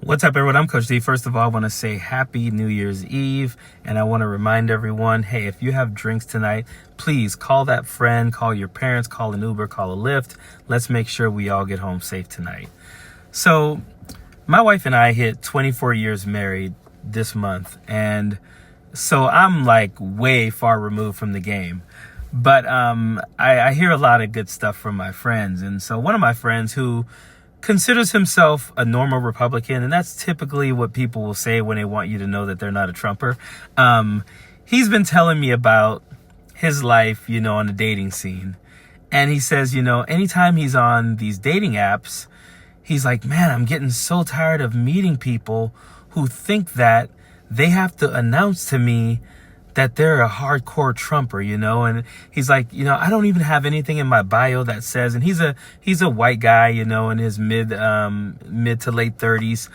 What's up, everyone? I'm Coach D. First of all, I want to say Happy New Year's Eve, and I want to remind everyone, hey, if you have drinks tonight, please call that friend, call your parents, call an Uber, call a Lyft. Let's make sure we all get home safe tonight. So, my wife and I hit 24 years married this month, and so I'm like way far removed from the game. But I hear a lot of good stuff from my friends, and so one of my friends who considers himself a normal Republican, and that's typically what people will say when they want you to know that they're not a Trumper. He's been telling me about his life, on the dating scene. And he says, anytime he's on these dating apps, he's like, man, I'm getting so tired of meeting people who think that they have to announce to me that they're a hardcore Trumper, and he's like, I don't even have anything in my bio that says, and he's a white guy, in his mid to late 30s.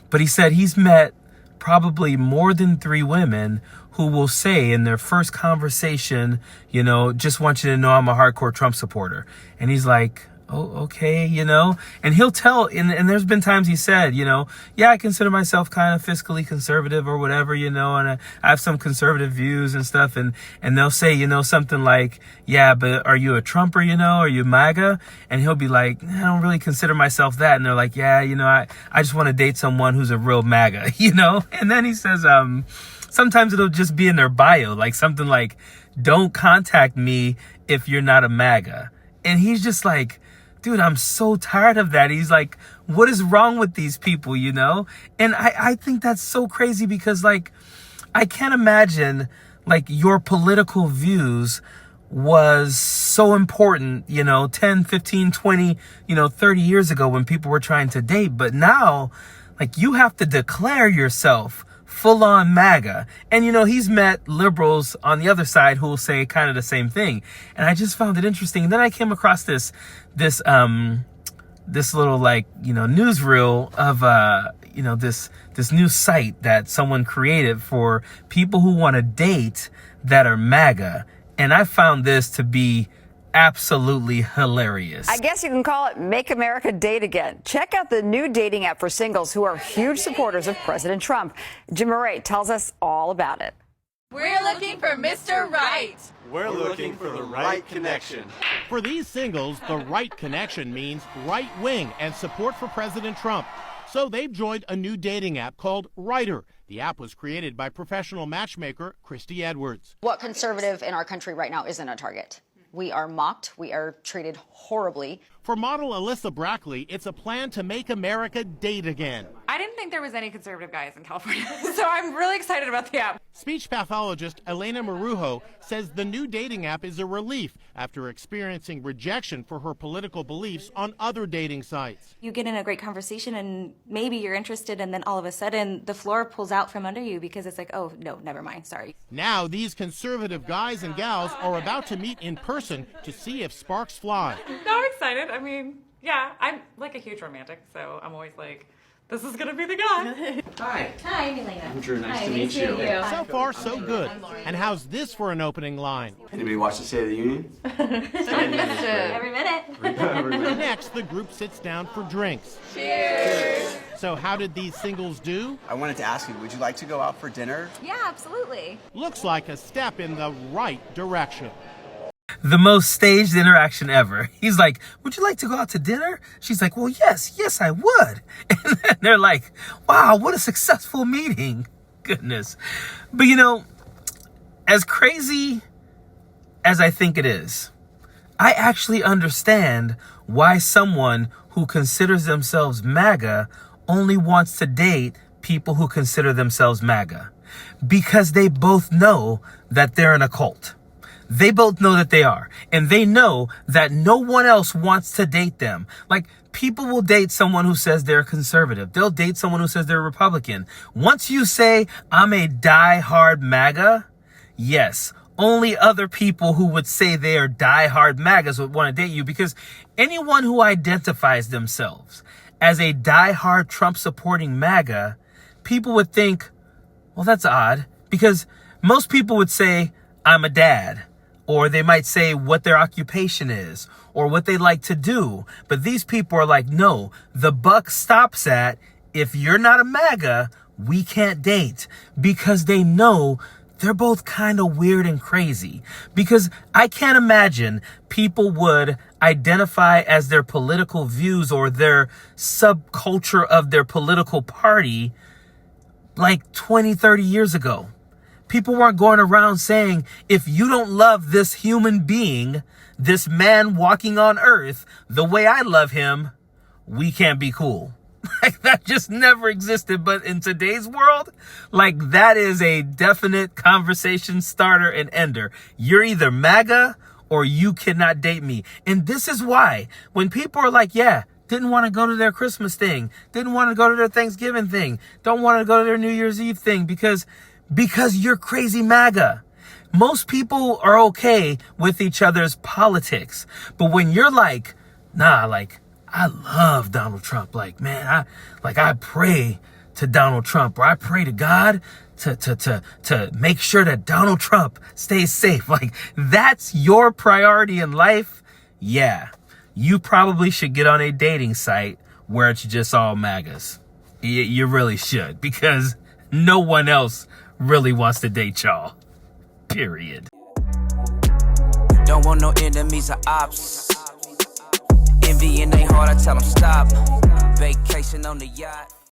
But he said he's met probably more than 3 women who will say in their first conversation, just want you to know I'm a hardcore Trump supporter. And he's like, oh, okay, and he'll tell, and there's been times he said, yeah, I consider myself kind of fiscally conservative or whatever, and I have some conservative views and stuff, and they'll say, something like, yeah, but are you a Trumper, are you MAGA? And he'll be like, I don't really consider myself that. And they're like, yeah, I just want to date someone who's a real MAGA, and then he says, sometimes it'll just be in their bio, like something like, don't contact me if you're not a MAGA. And he's just like, dude, I'm so tired of that. He's like, what is wrong with these people, And I think that's so crazy because, I can't imagine, your political views was so important, 10, 15, 20, 30 years ago when people were trying to date. But now, you have to declare yourself full-on MAGA. And, he's met liberals on the other side who will say kind of the same thing. And I just found it interesting. And then I came across this little, newsreel of, this new site that someone created for people who want to date that are MAGA. And I found this to be absolutely hilarious. I guess you can call it Make America Date Again. Check out the new dating app for singles who are huge supporters of President Trump. Jim Murray tells us all about it. We're looking for Mr. Right. We're looking for the right connection. For these singles, the right connection means right wing and support for President Trump. So they've joined a new dating app called Writer. The app was created by professional matchmaker Christy Edwards. What conservative in our country right now isn't a target? We are mocked. We are treated horribly. For model Alyssa Brackley, it's a plan to make America date again. I didn't think there was any conservative guys in California, so I'm really excited about the app. Speech pathologist Elena Marujo says the new dating app is a relief after experiencing rejection for her political beliefs on other dating sites. You get in a great conversation and maybe you're interested, and then all of a sudden the floor pulls out from under you because it's like, oh, no, never mind, sorry. Now these conservative guys and gals are about to meet in person to see if sparks fly. No, I'm excited. I mean, yeah, I'm like a huge romantic, so I'm always like, this is gonna be the guy. Hi. Hi, I'm Elena. I'm Drew. Nice to meet you. So far, so good. And how's this for an opening line? Anybody watch the State of the Union? Every minute. Next, the group sits down for drinks. Cheers. So how did these singles do? I wanted to ask you, would you like to go out for dinner? Yeah, absolutely. Looks like a step in the right direction. The most staged interaction ever. He's like, would you like to go out to dinner? She's like, well, yes, I would. And then they're like, wow, what a successful meeting. Goodness. But as crazy as I think it is, I actually understand why someone who considers themselves MAGA only wants to date people who consider themselves MAGA. Because they both know that they're in a cult. They both know that they are. And they know that no one else wants to date them. People will date someone who says they're conservative. They'll date someone who says they're Republican. Once you say, I'm a die-hard MAGA, yes, only other people who would say they are die-hard MAGAs would want to date you, because anyone who identifies themselves as a die-hard Trump-supporting MAGA, people would think, well, that's odd, because most people would say, I'm a dad. Or they might say what their occupation is or what they like to do. But these people are like, no, the buck stops at if you're not a MAGA, we can't date, because they know they're both kind of weird and crazy. Because I can't imagine people would identify as their political views or their subculture of their political party like 20, 30 years ago. People weren't going around saying, if you don't love this human being, this man walking on earth, the way I love him, we can't be cool. Like, that just never existed. But in today's world, like, that is a definite conversation starter and ender. You're either MAGA or you cannot date me. And this is why when people are like, yeah, didn't want to go to their Christmas thing, didn't want to go to their Thanksgiving thing, don't want to go to their New Year's Eve thing because you're crazy MAGA. Most people are okay with each other's politics. But when you're like, nah, like, I love Donald Trump. Like, man, I pray to Donald Trump, or I pray to God to make sure that Donald Trump stays safe. Like, that's your priority in life. Yeah, you probably should get on a dating site where it's just all MAGAs. You really should, because no one else really wants to date y'all. Period. Don't want no enemies or ops. Envy in they heart, I tell them stop. Vacation on the yacht.